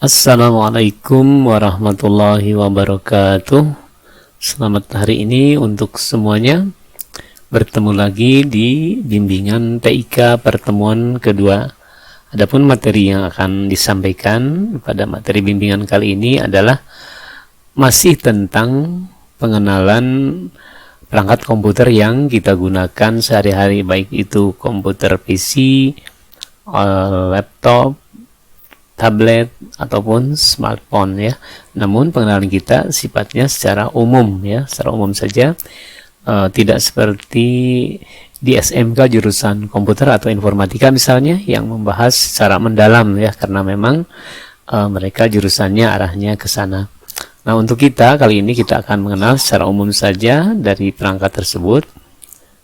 Assalamualaikum warahmatullahi wabarakatuh. Selamat hari ini untuk semuanya. Bertemu lagi di bimbingan TIK pertemuan kedua. Adapun materi yang akan disampaikan pada materi bimbingan kali ini adalah masih tentang pengenalan perangkat komputer yang kita gunakan sehari-hari, baik itu komputer PC, laptop, tablet ataupun smartphone ya. Namun pengenalan kita sifatnya secara umum ya, secara umum saja, tidak seperti di SMK jurusan komputer atau informatika misalnya yang membahas secara mendalam ya, karena memang mereka jurusannya arahnya ke sana. Nah, untuk kita kali ini kita akan mengenal secara umum saja dari perangkat tersebut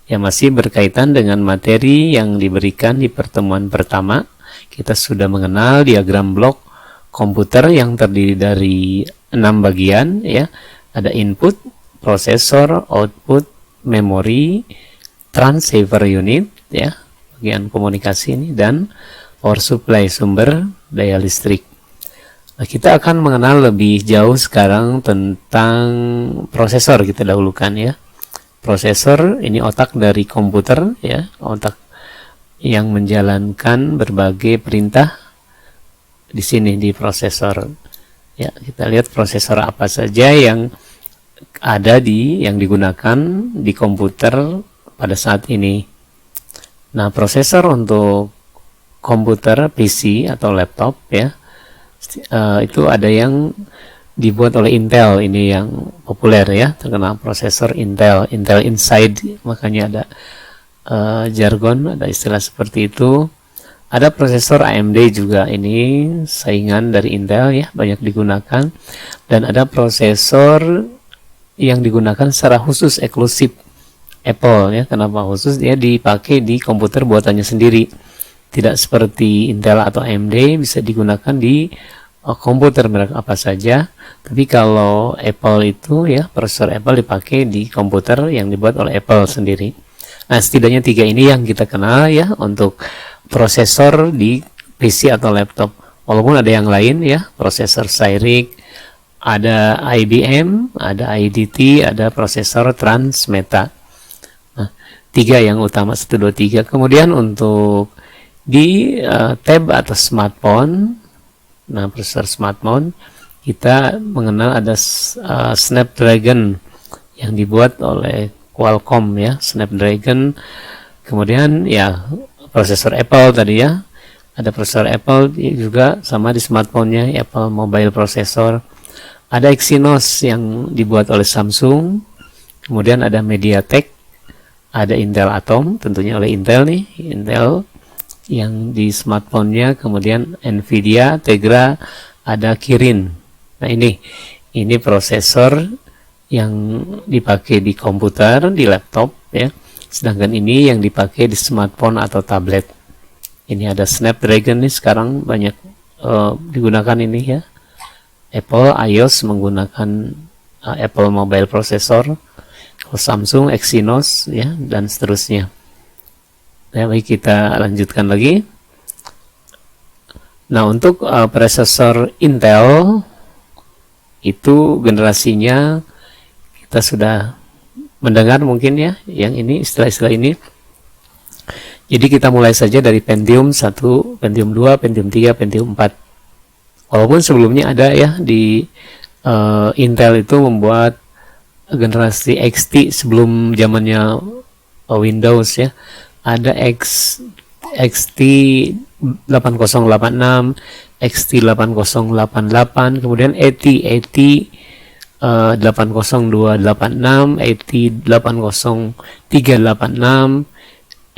yang masih berkaitan dengan materi yang diberikan di pertemuan pertama. Kita sudah mengenal diagram blok komputer yang terdiri dari 6 bagian ya. Ada input, prosesor, output, memori, transceiver unit ya, bagian komunikasi ini, dan power supply, sumber daya listrik. Nah, kita akan mengenal lebih jauh sekarang tentang prosesor. Kita dahulukan ya. Prosesor ini otak dari komputer ya, otak yang menjalankan berbagai perintah di sini di prosesor. Ya, kita lihat prosesor apa saja yang ada yang digunakan di komputer pada saat ini. Nah, prosesor untuk komputer PC atau laptop ya, itu ada yang dibuat oleh Intel, ini yang populer ya, terkenal prosesor Intel Inside, makanya ada jargon, ada istilah seperti itu. Ada prosesor AMD juga, ini saingan dari Intel ya, banyak digunakan. Dan ada prosesor yang digunakan secara khusus eksklusif Apple ya. Kenapa khusus? Dia dipakai di komputer buatannya sendiri, tidak seperti Intel atau AMD bisa digunakan di komputer merek apa saja. Tapi kalau Apple itu ya, prosesor Apple dipakai di komputer yang dibuat oleh Apple sendiri. Nah, setidaknya 3 ini yang kita kenal ya untuk prosesor di PC atau laptop. Walaupun ada yang lain ya, prosesor Cyrix, ada IBM, ada IDT, ada prosesor Transmeta. Nah, 3 yang utama, 1, 2, 3. Kemudian untuk di tab atau smartphone, nah prosesor smartphone, kita mengenal ada Snapdragon yang dibuat oleh Qualcomm ya, Snapdragon. Kemudian ya prosesor Apple tadi ya, ada prosesor Apple juga sama di smartphone-nya, Apple Mobile Processor. Ada Exynos yang dibuat oleh Samsung. Kemudian ada MediaTek, ada Intel Atom tentunya oleh Intel nih, Intel yang di smartphone-nya. Kemudian Nvidia, Tegra, ada Kirin. Nah, ini prosesor yang dipakai di komputer, di laptop ya. Sedangkan ini yang dipakai di smartphone atau tablet. Ini ada Snapdragon nih, sekarang banyak digunakan ini ya. Apple iOS menggunakan Apple Mobile Processor, Samsung Exynos ya, dan seterusnya. Ya, baik, kita lanjutkan lagi. Nah, untuk prosesor Intel itu generasinya kita sudah mendengar mungkin ya, yang ini istilah-istilah ini. Jadi kita mulai saja dari Pentium 1, Pentium 2, Pentium 3, Pentium 4. Walaupun sebelumnya ada ya di Intel itu membuat generasi XT sebelum zamannya Windows ya. Ada XT 8086, XT 8088, kemudian AT 80286, AT 80386,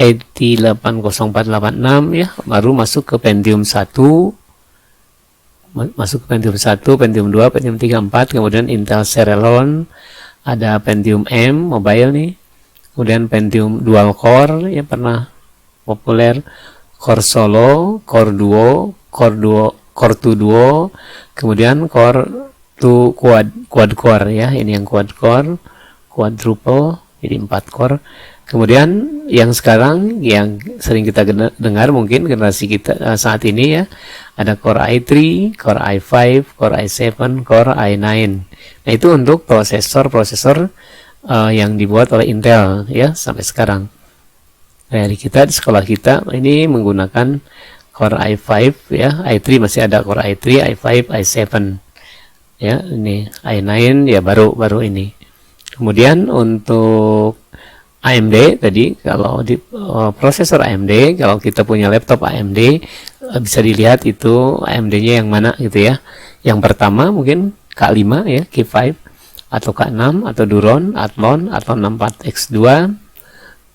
AT 80486 ya, baru masuk ke Pentium 1, Pentium 2, Pentium 3, 4, kemudian Intel Celeron, ada Pentium M mobile nih, kemudian Pentium dual core yang pernah populer, Core Solo, Core Duo, Core 2 Duo, kemudian Core 2 quad core ya, ini yang quad core, quadruple, jadi 4 core. Kemudian yang sekarang yang sering kita dengar mungkin generasi kita saat ini ya, ada Core i3, Core i5, Core i7, Core i9. Nah, itu untuk prosesor yang dibuat oleh Intel ya sampai sekarang. Nah, di sekolah kita ini menggunakan Core i5 ya, i3 masih ada Core i3, i5, i7 ya, ini i9 ya baru ini. Kemudian untuk AMD tadi, kalau di prosesor AMD, kalau kita punya laptop AMD bisa dilihat itu AMD-nya yang mana gitu ya. Yang pertama mungkin K5 ya, K5 atau K6 atau Duron, Athlon atau 64X2,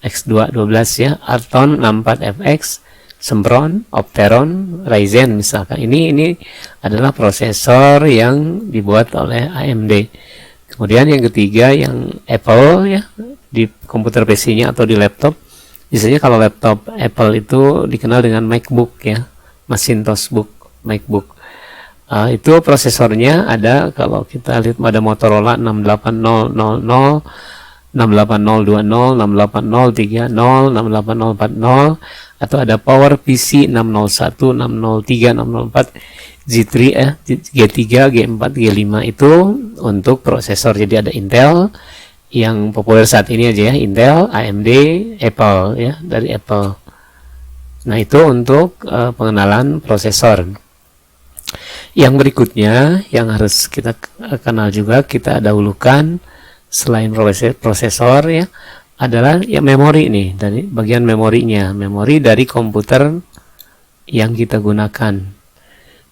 X212 ya, Arton 64FX, Sempron, Opteron, Ryzen misalkan. Ini adalah prosesor yang dibuat oleh AMD. Kemudian yang ketiga yang Apple ya, di komputer PC-nya atau di laptop. Biasanya kalau laptop Apple itu dikenal dengan MacBook ya, Macintosh Book, MacBook. Itu prosesornya ada, kalau kita lihat ada Motorola 68000, 68020, 68030, 68040, atau ada PowerPC 601, 603, 604, G3 G3, G4, G5 itu untuk prosesor. Jadi ada Intel yang populer saat ini aja ya, Intel, AMD, Apple ya, dari Apple. Nah, itu untuk pengenalan prosesor. Yang berikutnya yang harus kita kenal juga, kita dahulukan selain prosesor ya, adalah ya memori nih, dari bagian memorinya, memori dari komputer yang kita gunakan.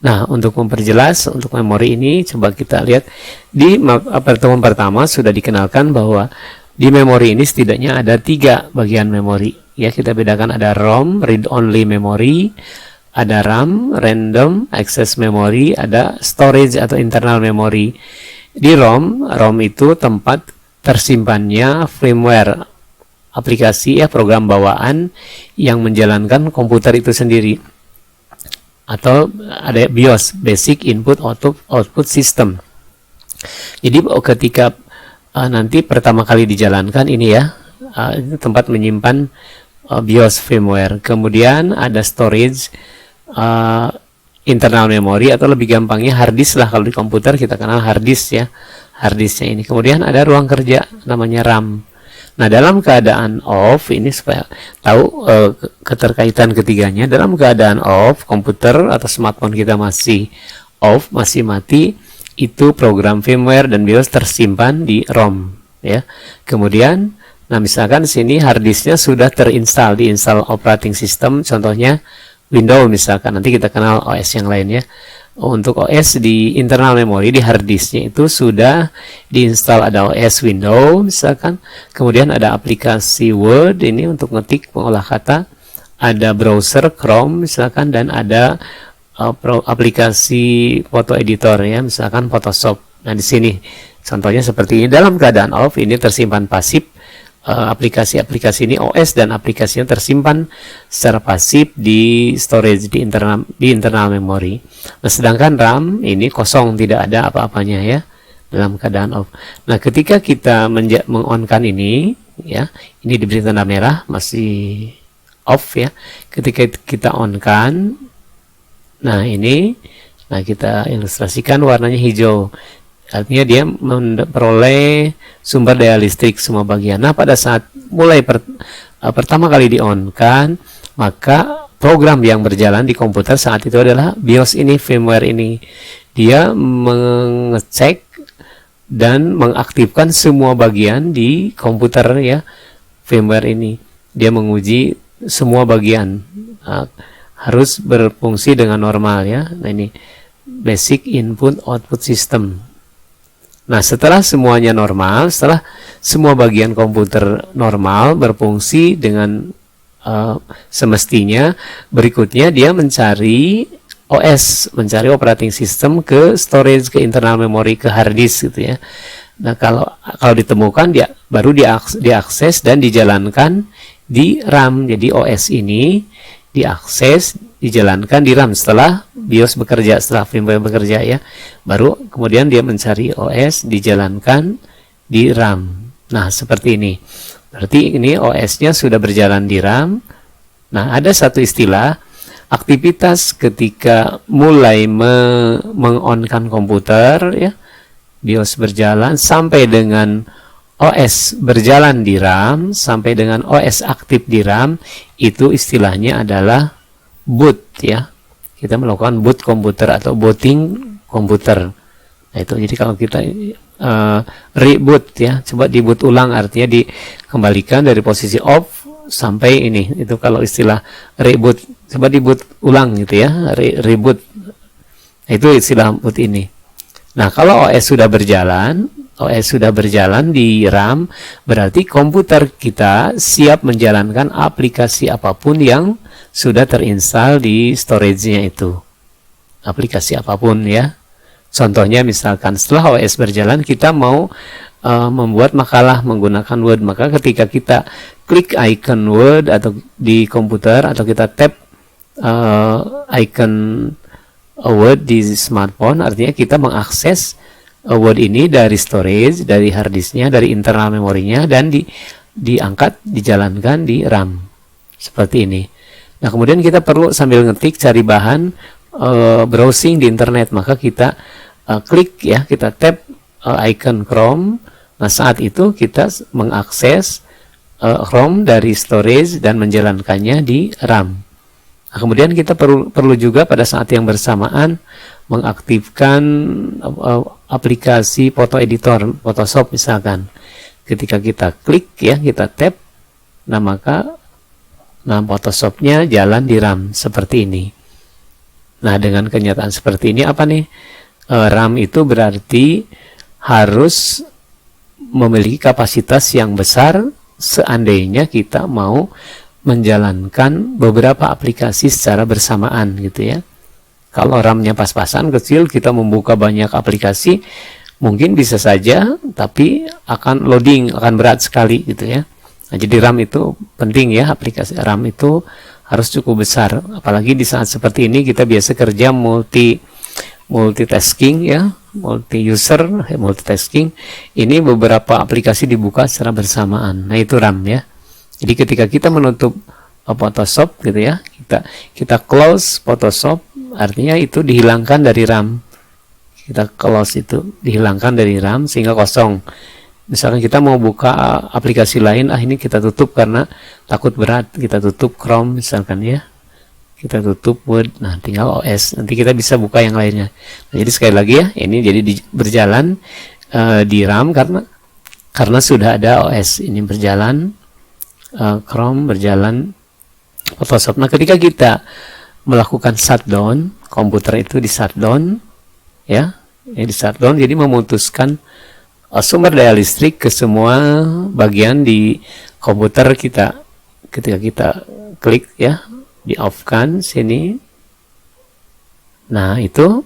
Nah, untuk memperjelas untuk memori ini, coba kita lihat di pertemuan pertama sudah dikenalkan bahwa di memori ini setidaknya ada 3 bagian memori. Ya, kita bedakan ada ROM, read only memory, ada RAM, random access memory, ada storage atau internal memory. Di ROM itu tempat tersimpannya firmware, aplikasi ya, program bawaan yang menjalankan komputer itu sendiri. Atau ada BIOS, Basic Input Output System. Jadi ketika nanti pertama kali dijalankan ini ya, itu tempat menyimpan BIOS firmware. Kemudian ada storage, internal memory, atau lebih gampangnya hard disk lah, kalau di komputer kita kenal hard disk ya, hard disknya ini. Kemudian ada ruang kerja namanya RAM. Nah, dalam keadaan off, ini supaya tahu keterkaitan ketiganya, dalam keadaan off, komputer atau smartphone kita masih off, masih mati, itu program firmware dan BIOS tersimpan di ROM ya. Kemudian, nah misalkan sini hard disknya sudah diinstal operating system, contohnya Windows misalkan, nanti kita kenal OS yang lainnya. Untuk OS di internal memory, di hard disknya itu sudah diinstal, ada OS Windows misalkan, kemudian ada aplikasi Word ini untuk ngetik pengolah kata, ada browser Chrome misalkan, dan ada aplikasi foto editor ya, misalkan Photoshop. Nah, di sini contohnya seperti ini, dalam keadaan off ini tersimpan pasif. Aplikasi-aplikasi ini, OS dan aplikasinya tersimpan secara pasif di storage, di internal memory. Nah, sedangkan RAM ini kosong, tidak ada apa-apanya ya, dalam keadaan off. Nah, ketika kita meng-on-kan ini ya, ini diberi tanda merah, masih off ya. Ketika kita on-kan, nah ini, nah kita ilustrasikan warnanya hijau. Artinya dia memperoleh sumber daya listrik semua bagian. Nah, pada saat mulai pertama kali di-on-kan, maka program yang berjalan di komputer saat itu adalah BIOS ini, firmware ini. Dia mengecek dan mengaktifkan semua bagian di komputer ya, firmware ini. Dia menguji semua bagian harus berfungsi dengan normal ya. Nah, ini Basic Input Output System. Nah, setelah semuanya normal, setelah semua bagian komputer normal berfungsi dengan semestinya, berikutnya dia mencari OS, mencari operating system ke storage, ke internal memory, ke hard disk gitu ya. Nah, kalau ditemukan, dia baru diakses dan dijalankan di RAM. Jadi OS ini diakses, dijalankan di RAM setelah BIOS bekerja, setelah firmware bekerja ya. Baru kemudian dia mencari OS, dijalankan di RAM. Nah, seperti ini. Berarti ini OS-nya sudah berjalan di RAM. Nah, ada satu istilah aktivitas ketika mulai meng-on-kan komputer ya, BIOS berjalan sampai dengan OS berjalan di RAM, sampai dengan OS aktif di RAM, itu istilahnya adalah boot ya. Kita melakukan boot komputer atau booting komputer. Nah, itu jadi kalau kita reboot ya, coba di boot ulang, artinya dikembalikan dari posisi off sampai ini, itu kalau istilah reboot, coba di boot ulang gitu ya, reboot. Nah, itu istilah boot ini. Nah, kalau OS sudah berjalan di RAM, berarti komputer kita siap menjalankan aplikasi apapun yang sudah terinstal di storage-nya itu. Aplikasi apapun ya. Contohnya misalkan setelah OS berjalan, kita mau membuat makalah menggunakan Word, maka ketika kita klik icon Word atau di komputer, atau kita tap icon Word di smartphone, artinya kita mengakses Word ini dari storage, dari hard disknya, dari internal memorinya, dan diangkat, dijalankan di RAM seperti ini. Nah, kemudian kita perlu sambil ngetik cari bahan, browsing di internet, maka kita klik ya, kita tap icon Chrome. Nah, saat itu kita mengakses Chrome dari storage dan menjalankannya di RAM. Nah, kemudian kita perlu juga pada saat yang bersamaan mengaktifkan aplikasi foto editor, Photoshop misalkan. Ketika kita klik ya, kita tap, nah maka Photoshopnya jalan di RAM seperti ini. Nah, dengan kenyataan seperti ini apa nih? RAM itu berarti harus memiliki kapasitas yang besar seandainya kita mau menjalankan beberapa aplikasi secara bersamaan gitu ya. Kalau RAM-nya pas-pasan kecil, kita membuka banyak aplikasi, mungkin bisa saja, tapi akan loading, akan berat sekali gitu ya. Nah, jadi RAM itu penting ya, aplikasi RAM itu harus cukup besar. Apalagi di saat seperti ini kita biasa kerja multitasking ya, multi-user, multitasking. Ini beberapa aplikasi dibuka secara bersamaan. Nah, itu RAM ya. Jadi ketika kita menutup Photoshop gitu ya, kita close Photoshop, artinya itu dihilangkan dari RAM. Kita close itu dihilangkan dari RAM sehingga kosong. Misalkan kita mau buka aplikasi lain, ini kita tutup karena takut berat, kita tutup Chrome misalkan ya, kita tutup Word, nah tinggal OS, nanti kita bisa buka yang lainnya. Nah, jadi sekali lagi ya, ini jadi berjalan di RAM karena sudah ada OS, ini berjalan Chrome, berjalan Photoshop. Nah, ketika kita melakukan shutdown, komputer itu di shutdown ya, di shutdown, jadi memutuskan sumber daya listrik ke semua bagian di komputer kita. Ketika kita klik ya, di off kan sini. Nah, itu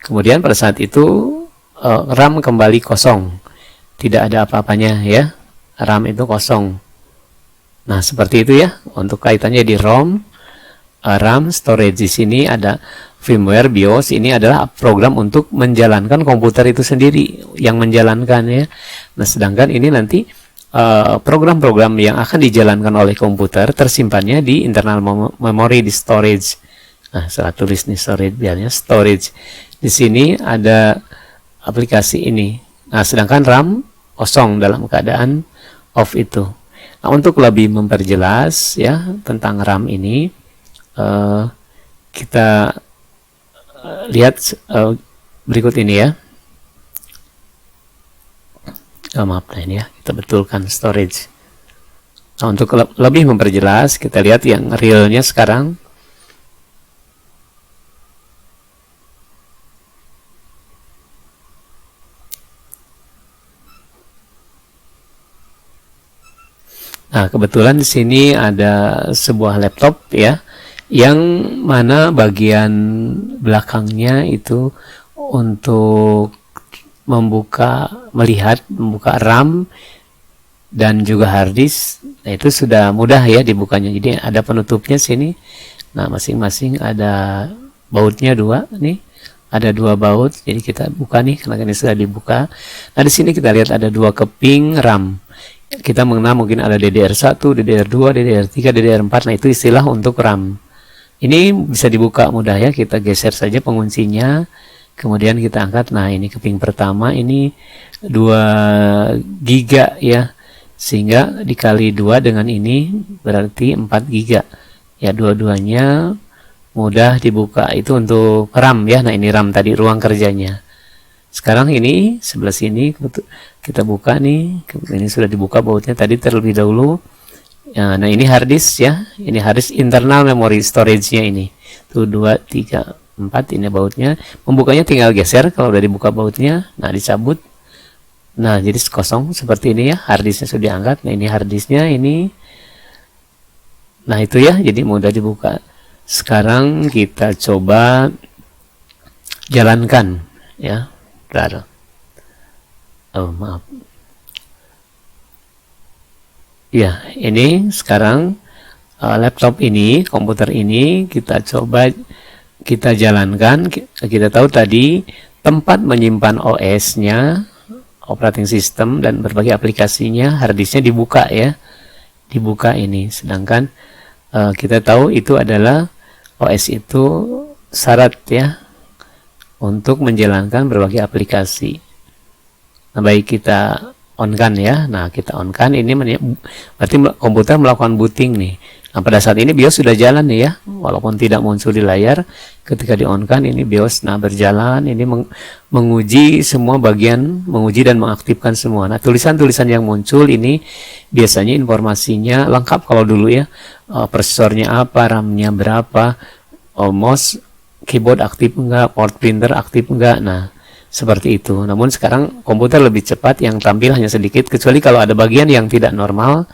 kemudian pada saat itu RAM kembali kosong, tidak ada apa-apanya ya, RAM itu kosong. Nah, seperti itu ya untuk kaitannya di ROM, RAM, storage. Di sini ada firmware, BIOS. Ini adalah program untuk menjalankan komputer itu sendiri yang menjalankan ya. Nah, sedangkan ini nanti program-program yang akan dijalankan oleh komputer tersimpannya di internal memori, di storage. Nah, saya tulis nih storage, biarnya storage. Di sini ada aplikasi ini. Nah, sedangkan RAM kosong dalam keadaan off itu. Nah, untuk lebih memperjelas ya tentang RAM ini, kita lihat berikut ini ya. Maaf, nah ini ya, kita betulkan storage. Nah, untuk lebih memperjelas, kita lihat yang realnya sekarang. Nah, kebetulan di sini ada sebuah laptop ya, yang mana bagian belakangnya itu untuk membuka RAM dan juga hard disk. Nah, itu sudah mudah ya dibukanya. Jadi ada penutupnya sini. Nah, masing-masing ada bautnya dua nih. Ada dua baut. Jadi kita buka nih karena ini sudah dibuka. Nah, di sini kita lihat ada dua keping RAM. kita mengenal mungkin ada DDR1, DDR2, DDR3, DDR4. Nah, itu istilah untuk RAM. Ini bisa dibuka mudah ya, kita geser saja penguncinya, kemudian kita angkat. Nah, ini keping pertama ini 2 giga ya, sehingga dikali 2 dengan ini berarti 4 giga ya, dua-duanya mudah dibuka. Itu untuk RAM ya. Nah, ini RAM tadi, ruang kerjanya. Sekarang ini sebelah sini kita buka nih, ini sudah dibuka bautnya tadi terlebih dahulu ya. Nah, ini hard disk ya, ini hard disk internal memory storage-nya ini tuh 2, 3, 4, ini bautnya. Membukanya tinggal geser kalau udah dibuka bautnya, nah dicabut. Nah, jadi kosong seperti ini ya, hard disknya sudah diangkat. Nah, ini hard disknya ini. Nah, itu ya, jadi mudah dibuka. Sekarang kita coba jalankan ya. Bentar. Oh, maaf. Ya, ini sekarang laptop ini, komputer ini kita coba kita jalankan. Kita tahu tadi tempat menyimpan OS-nya, operating system, dan berbagai aplikasinya, harddisknya dibuka ya, dibuka ini. Sedangkan kita tahu itu adalah OS itu syarat ya untuk menjalankan berbagai aplikasi. Nah, baik kita on kan ya. Nah, kita on kan, ini berarti komputer melakukan booting nih. Nah, pada saat ini BIOS sudah jalan nih ya, walaupun tidak muncul di layar. Ketika di on kan ini BIOS nah berjalan, ini menguji semua bagian, menguji dan mengaktifkan semua. Nah, tulisan-tulisan yang muncul ini biasanya informasinya lengkap. Kalau dulu ya, prosesornya apa, RAM-nya berapa, mouse, keyboard aktif enggak, port printer aktif enggak. Nah, seperti itu. Namun sekarang komputer lebih cepat, yang tampil hanya sedikit, kecuali kalau ada bagian yang tidak normal,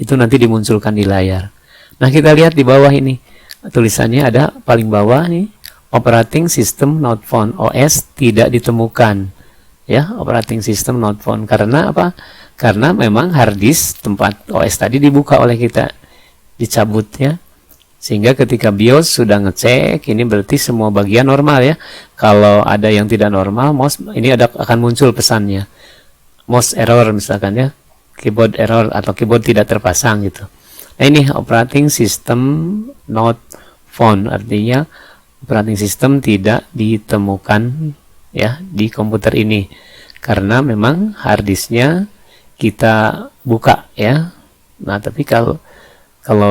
itu nanti dimunculkan di layar. Nah, kita lihat di bawah ini, tulisannya ada paling bawah nih, operating system not found, OS tidak ditemukan. Ya, operating system not found. Karena apa? Karena memang hard disk tempat OS tadi dibuka oleh kita, dicabut ya. Sehingga ketika BIOS sudah ngecek, ini berarti semua bagian normal ya. Kalau ada yang tidak normal, mouse ini akan muncul pesannya, mouse error misalkan ya, keyboard error atau keyboard tidak terpasang gitu. Nah, ini operating system not found, artinya operating system tidak ditemukan ya di komputer ini, karena memang harddisknya kita buka ya. Nah, tapi kalau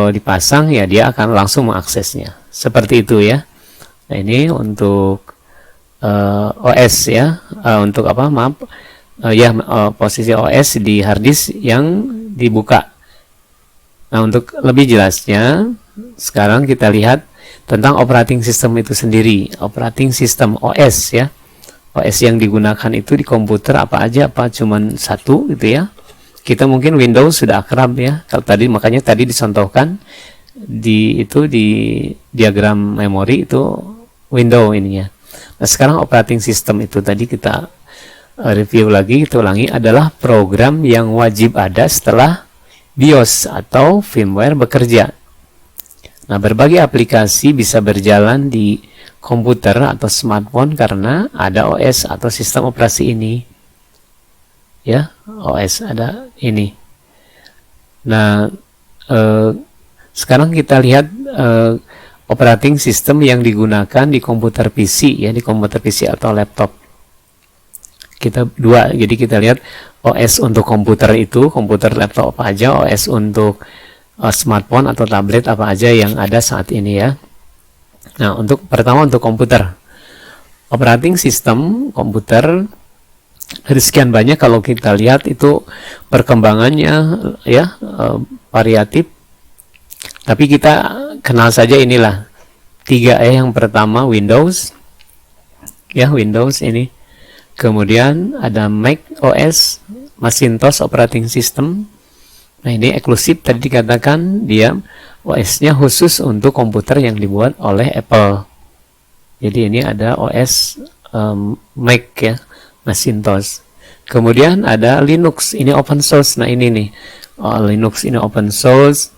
dipasang ya dia akan langsung mengaksesnya, seperti itu ya. Nah, ini untuk OS ya, untuk apa, maaf ya, posisi OS di harddisk yang dibuka. Nah, untuk lebih jelasnya sekarang kita lihat tentang operating system itu sendiri. Operating system OS ya, OS yang digunakan itu di komputer apa aja, apa cuman satu gitu ya. Kita mungkin Windows sudah akrab ya. Kalau tadi, makanya tadi dicontohkan di diagram memori itu Windows ininya. Nah, sekarang operating system itu tadi kita review lagi, kita ulangi, adalah program yang wajib ada setelah BIOS atau firmware bekerja. Nah, berbagai aplikasi bisa berjalan di komputer atau smartphone karena ada OS atau sistem operasi ini. Ya, OS ada ini. Nah, sekarang kita lihat operating system yang digunakan di komputer PC ya, di komputer PC atau laptop. Kita dua, jadi kita lihat OS untuk komputer itu, komputer laptop apa aja, OS untuk smartphone atau tablet apa aja yang ada saat ini ya. Nah, untuk pertama untuk komputer, operating system komputer dari sekian banyak, kalau kita lihat itu perkembangannya ya variatif, tapi kita kenal saja inilah 3 ya. Yang pertama Windows ya, Windows ini, kemudian ada Mac OS, Macintosh operating system. Nah, ini eksklusif, tadi dikatakan dia OS-nya khusus untuk komputer yang dibuat oleh Apple. Jadi ini ada OS Mac ya, Macintosh. Kemudian ada Linux, ini open source. Nah, ini nih, Linux ini open source,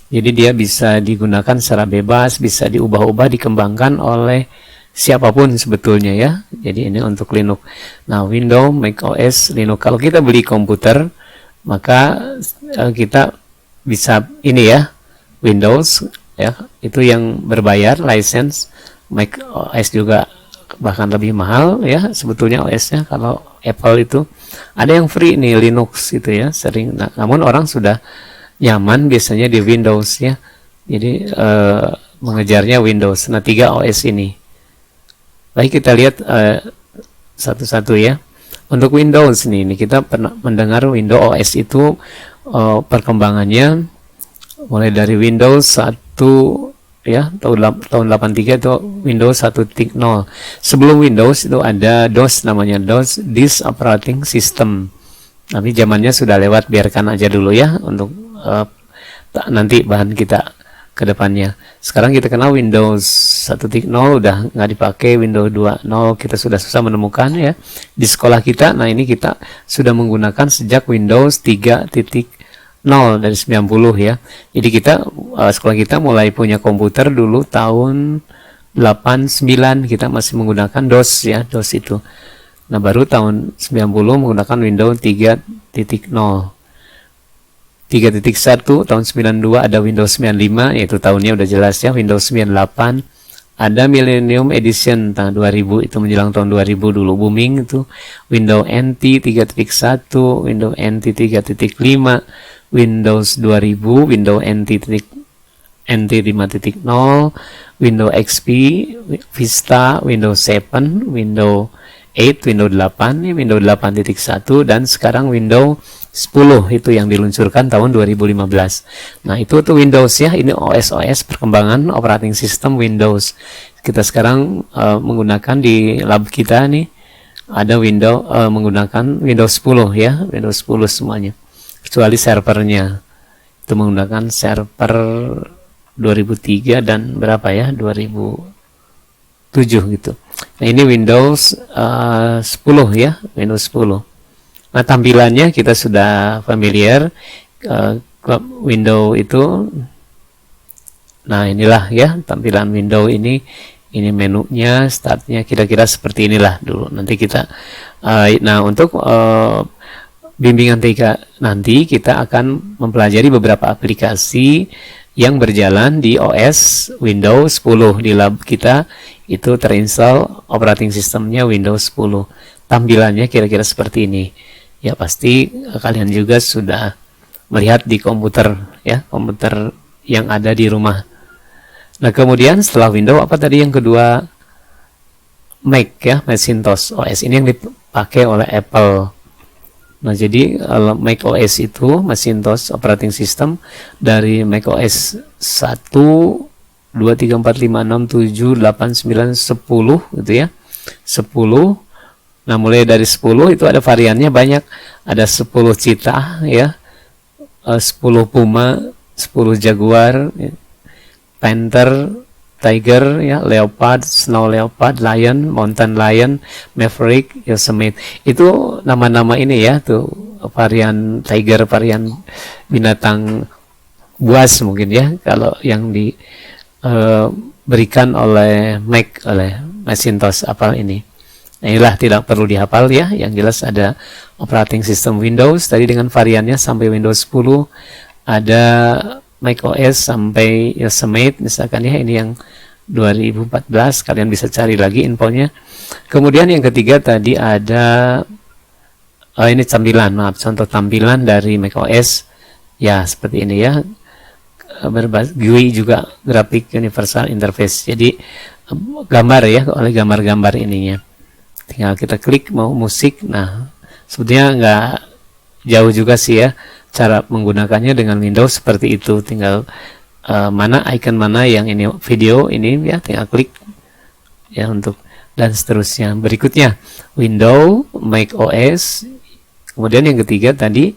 jadi dia bisa digunakan secara bebas, bisa diubah-ubah, dikembangkan oleh siapapun sebetulnya ya. Jadi ini untuk Linux. Nah, Windows, Mac OS, Linux. Kalau kita beli komputer maka kita bisa ini ya, Windows ya, itu yang berbayar license. Mac OS juga bahkan lebih mahal ya sebetulnya OS-nya. Kalau Apple itu ada yang free nih, Linux itu ya sering. Namun orang sudah nyaman biasanya di Windows ya, jadi mengejarnya Windows. Nah, 3 OS ini. Baik, kita lihat satu-satu ya. Untuk Windows nih, kita pernah mendengar Windows OS itu perkembangannya mulai dari Windows 1 ya, tahun 83 itu Windows 1.0. Sebelum Windows itu ada DOS, namanya DOS, Disk Operating System. Tapi zamannya sudah lewat, biarkan aja dulu ya untuk nanti bahan kita ke depannya. Sekarang kita kenal Windows 1.0 udah nggak dipakai, Windows 2.0 kita sudah susah menemukan ya di sekolah kita. Nah, ini kita sudah menggunakan sejak Windows 3.0 dari 90 ya. Jadi kita sekolah kita mulai punya komputer dulu tahun 89, kita masih menggunakan DOS ya, DOS itu. Nah, baru tahun 90 menggunakan Windows 3.0. 3.1 tahun 92 ada Windows 95, yaitu tahunnya udah jelas ya, Windows 98. Ada Millennium Edition tahun 2000, itu menjelang tahun 2000 dulu booming itu. Windows NT 3.1, Windows NT 3.5, Windows 2000, Windows NT 5.0, Windows XP, Vista, Windows 7, Windows 8, Windows 8, Windows 8.1, dan sekarang Windows 10 itu yang diluncurkan tahun 2015. Nah, itu tuh Windows ya, ini OS perkembangan operating system Windows. Kita sekarang menggunakan di lab kita nih ada Windows menggunakan Windows 10 ya, Windows 10 semuanya. Kecuali servernya itu menggunakan server 2003 dan berapa ya, 2007 gitu. Nah, ini Windows 10 ya, Windows 10. Nah, tampilannya kita sudah familiar. Windows itu, nah inilah ya tampilan Windows ini menunya, startnya kira-kira seperti inilah dulu. Nanti kita nah, untuk bimbingan TK nanti kita akan mempelajari beberapa aplikasi yang berjalan di OS Windows 10. Di lab kita itu terinstall operating systemnya Windows 10. Tampilannya kira-kira seperti ini ya, pasti kalian juga sudah melihat di komputer ya, komputer yang ada di rumah. Nah, kemudian setelah Windows apa tadi yang kedua? Mac ya, Macintosh OS ini yang dipakai oleh Apple. Nah, jadi kalau Mac OS itu Macintosh operating system dari Mac OS 1, 2, 3, 4, 5, 6, 7, 8, 9, 10 gitu ya, 10. Nah, mulai dari 10 itu ada variannya banyak. Ada 10 Cheetah ya, 10 Puma, 10 Jaguar, Panther, Tiger ya, Leopard, Snow Leopard, Lion, Mountain Lion, Maverick, Yosemite. Itu nama-nama ini ya, tuh varian Tiger, varian binatang buas mungkin ya, kalau yang diberikan oleh Mac, oleh Macintosh Apple ini. Nah, inilah tidak perlu dihafal ya, yang jelas ada operating system Windows tadi dengan variannya sampai Windows 10, ada Mac OS sampai Yosemite misalkan ya, ini yang 2014, kalian bisa cari lagi infonya. Kemudian yang ketiga tadi ada ini tampilan, contoh tampilan dari Mac OS ya, seperti ini ya, berbasis GUI juga, Graphic Universal Interface. Jadi gambar ya, oleh gambar-gambar ininya tinggal kita klik mau musik. Nah, sebetulnya nggak jauh juga sih ya cara menggunakannya dengan Windows seperti itu. Tinggal mana icon mana yang ini video ini ya, tinggal klik ya untuk, dan seterusnya. Berikutnya Windows, Mac OS. Kemudian yang ketiga tadi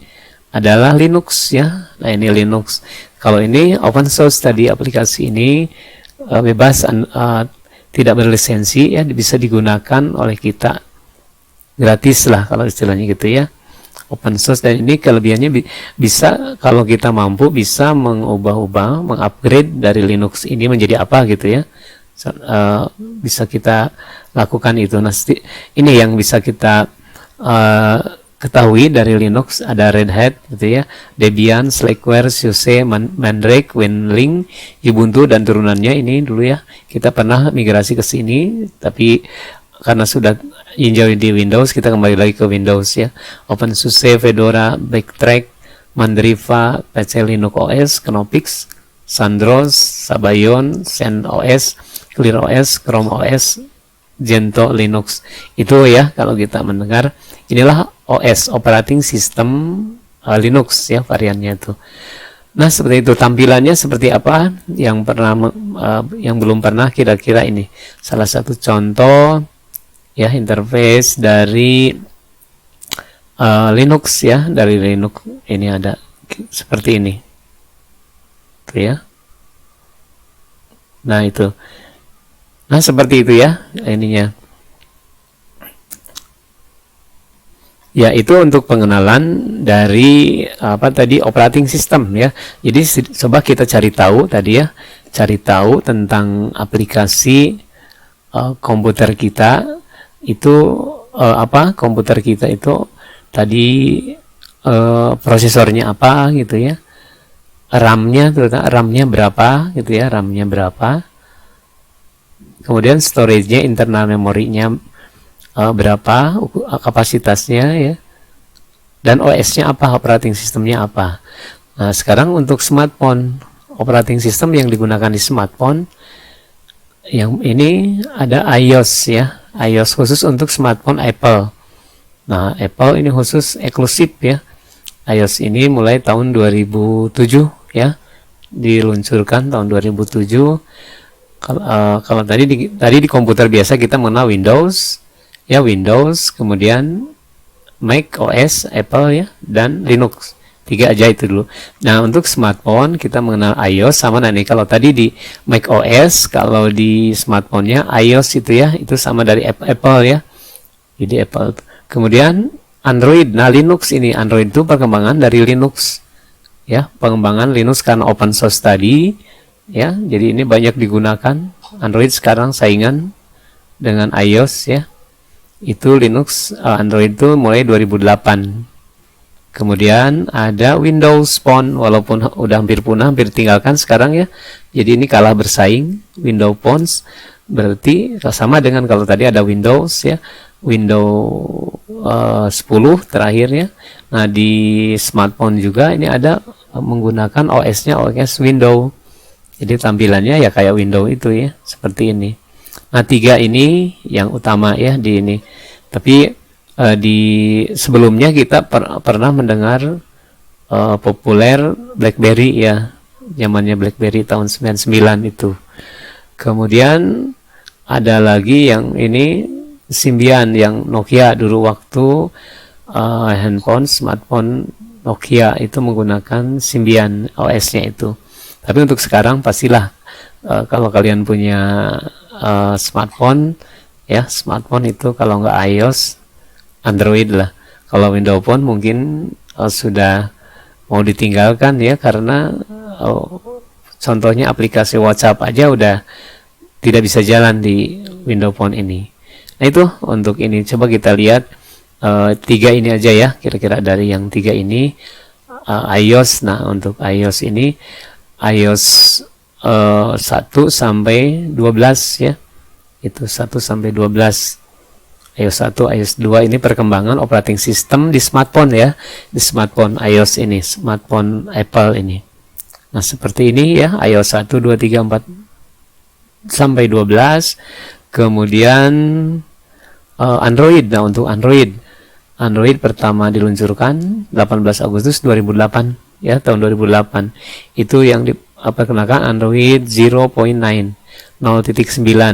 adalah Linux ya. Nah, ini Linux. Kalau ini open source tadi, aplikasi ini bebas, tidak berlisensi ya, bisa digunakan oleh kita gratis lah kalau istilahnya gitu ya, open source. Dan ini kelebihannya bisa kalau kita mampu bisa mengubah-ubah, mengupgrade dari Linux ini menjadi apa gitu ya, bisa kita lakukan itu. Nah, ini yang bisa kita ketahui dari Linux ada Red Hat gitu ya, Debian, Slackware, SUSE, Mandrake, WinLink, Ubuntu dan turunannya ini dulu ya. Kita pernah migrasi ke sini, tapi karena sudah enjoy di Windows, kita kembali lagi ke Windows ya. OpenSUSE, Fedora, Backtrack, Mandriva, PC Linux OS, Knoppix, Sandros, Sabayon, CentOS, ClearOS, Chrome OS, Gentoo Linux. Itu ya kalau kita mendengar, inilah OS, operating system Linux ya variannya itu. Nah seperti itu, tampilannya seperti apa, yang yang belum pernah, kira-kira ini salah satu contoh ya interface dari Linux ya, dari Linux ini ada seperti ini tuh ya. Nah itu, nah seperti itu ya ininya ya. Itu untuk pengenalan dari apa tadi, operating system ya. Jadi coba kita cari tahu tadi ya, cari tahu tentang aplikasi komputer kita itu apa, komputer kita itu tadi prosesornya apa gitu ya, RAM-nya berapa gitu ya, RAM-nya berapa, kemudian storage-nya, internal memorinya berapa, kapasitasnya ya, dan OS-nya apa, operating system-nya apa. Nah sekarang untuk smartphone, operating system yang digunakan di smartphone yang ini ada iOS ya, iOS khusus untuk smartphone Apple. Nah Apple ini khusus eksklusif ya, iOS ini mulai tahun 2007 ya, diluncurkan tahun 2007. Kalau tadi di komputer biasa kita mengenal Windows ya, Windows, kemudian Mac OS, Apple ya, dan Linux. 3 aja itu dulu. Nah untuk smartphone kita mengenal iOS sama. Nah ini kalau tadi di Mac OS, kalau di smartphone-nya iOS itu ya, itu sama dari Apple ya, jadi Apple. Kemudian Android. Nah Linux ini, Android itu perkembangan dari Linux ya, pengembangan Linux karena open source tadi ya, jadi ini banyak digunakan. Android sekarang saingan dengan iOS ya. Itu Linux, Android itu mulai 2008. Kemudian ada Windows Phone, walaupun udah hampir punah, hampir tinggalkan sekarang ya, jadi ini kalah bersaing Windows Phones. Berarti sama dengan kalau tadi ada Windows ya, Windows 10 terakhir ya. Nah di smartphone juga ini ada menggunakan OS-nya OS Windows, jadi tampilannya ya kayak Windows itu ya, seperti ini. Nah 3 ini yang utama ya di ini. Tapi di sebelumnya kita pernah mendengar populer BlackBerry ya, zamannya BlackBerry tahun 99 itu. Kemudian ada lagi yang ini Symbian, yang Nokia dulu waktu handphone, smartphone Nokia itu menggunakan Symbian OS-nya itu. Tapi untuk sekarang pastilah kalau kalian punya smartphone ya, smartphone itu kalau nggak iOS, Android lah. Kalau Windows Phone mungkin sudah mau ditinggalkan ya, karena contohnya aplikasi WhatsApp aja udah tidak bisa jalan di Windows Phone ini. Nah itu untuk ini, coba kita lihat 3 ini aja ya, kira-kira dari yang 3 ini iOS. Nah untuk iOS ini iOS 1 sampai 12 ya, itu 1 sampai 12. iOS 1, iOS 2 ini perkembangan operating system di smartphone ya, di smartphone iOS ini, smartphone Apple ini. Nah seperti ini ya, iOS 1, 2, 3, 4 sampai 12. Kemudian Android. Nah untuk Android pertama diluncurkan 18 Agustus 2008 ya, tahun 2008. Itu yang diperkenalkan Android 0.9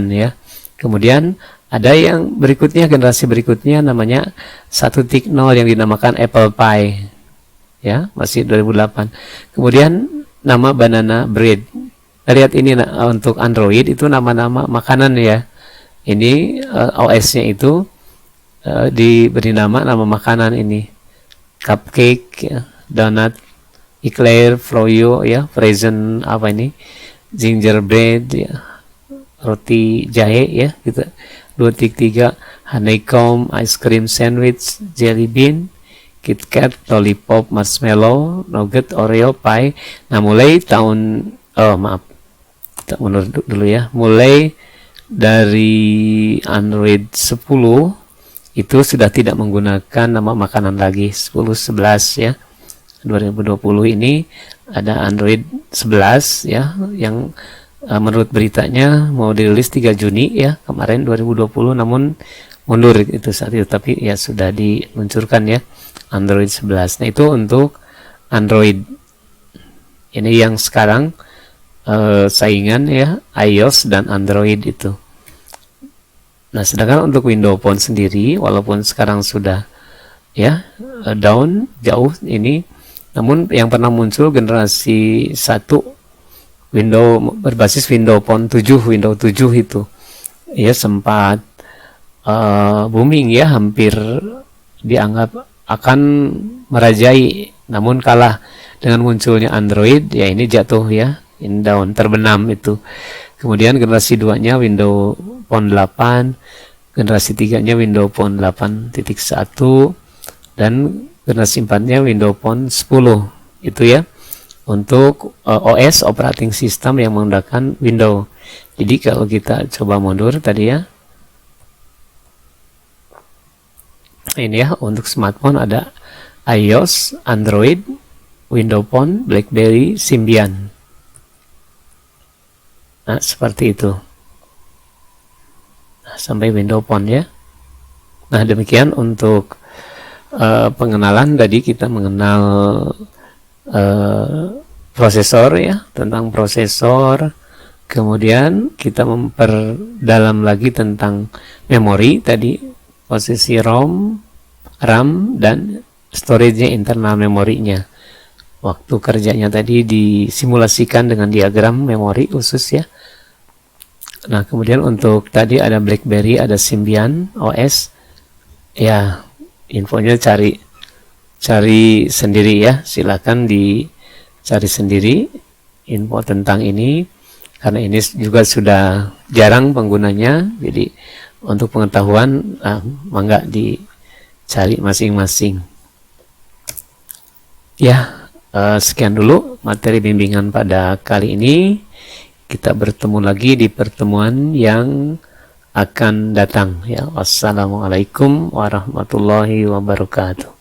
ya. Kemudian ada yang berikutnya, generasi berikutnya namanya 1.0 yang dinamakan Apple Pie ya, masih 2008. Kemudian nama Banana Bread. Lihat ini untuk Android itu nama-nama makanan ya. Ini OS-nya itu diberi nama makanan ini. Cupcake ya, donut, eclair, froyo ya, frozen apa ini, gingerbread ya, roti jahe ya gitu. 2.3 honeycomb, ice cream sandwich, jelly bean, KitKat, Lollipop, Marshmallow, Nougat, Oreo, Pie. Nah, mulai tahun kita mundur dulu ya. Mulai dari Android 10 itu sudah tidak menggunakan nama makanan lagi. 10 11 ya. 2020 ini ada Android 11 ya, yang menurut beritanya mau dirilis 3 Juni ya, kemarin 2020, namun mundur itu saat itu, tapi ya sudah diluncurkan ya Android 11. Nah, itu untuk Android ini yang sekarang saingan ya, iOS dan Android itu. Nah, sedangkan untuk Windows Phone sendiri, walaupun sekarang sudah ya down jauh ini, namun yang pernah muncul generasi 1 Windows berbasis Windows Phone 7, Windows 7 itu ya sempat booming ya, hampir dianggap akan merajai, namun kalah dengan munculnya Android. Ya, ini jatuh ya, ini down, terbenam itu. Kemudian generasi 2 nya Windows Phone 8, generasi 3 nya Windows Phone 8.1, dan generasi 4 nya Windows Phone 10 itu ya, untuk OS operating system yang menggunakan Windows. Jadi kalau kita coba mundur tadi ya, ini ya, untuk smartphone ada iOS, Android, Windows Phone, BlackBerry, Symbian. Nah, seperti itu. Nah, sampai Windows Phone ya. Nah, demikian untuk pengenalan. Tadi kita mengenal prosesor ya, tentang prosesor. Kemudian kita memperdalam lagi tentang memori tadi, posisi ROM, RAM, dan storage-nya, internal memorinya. Waktu kerjanya tadi disimulasikan dengan diagram memori khusus ya. Nah, kemudian untuk tadi ada BlackBerry, ada Symbian OS. Ya, infonya cari sendiri ya. Silakan dicari sendiri info tentang ini, karena ini juga sudah jarang penggunanya. Jadi untuk pengetahuan mangga dicari masing-masing. Ya, sekian dulu materi bimbingan pada kali ini. Kita bertemu lagi di pertemuan yang akan datang ya. Wassalamualaikum warahmatullahi wabarakatuh.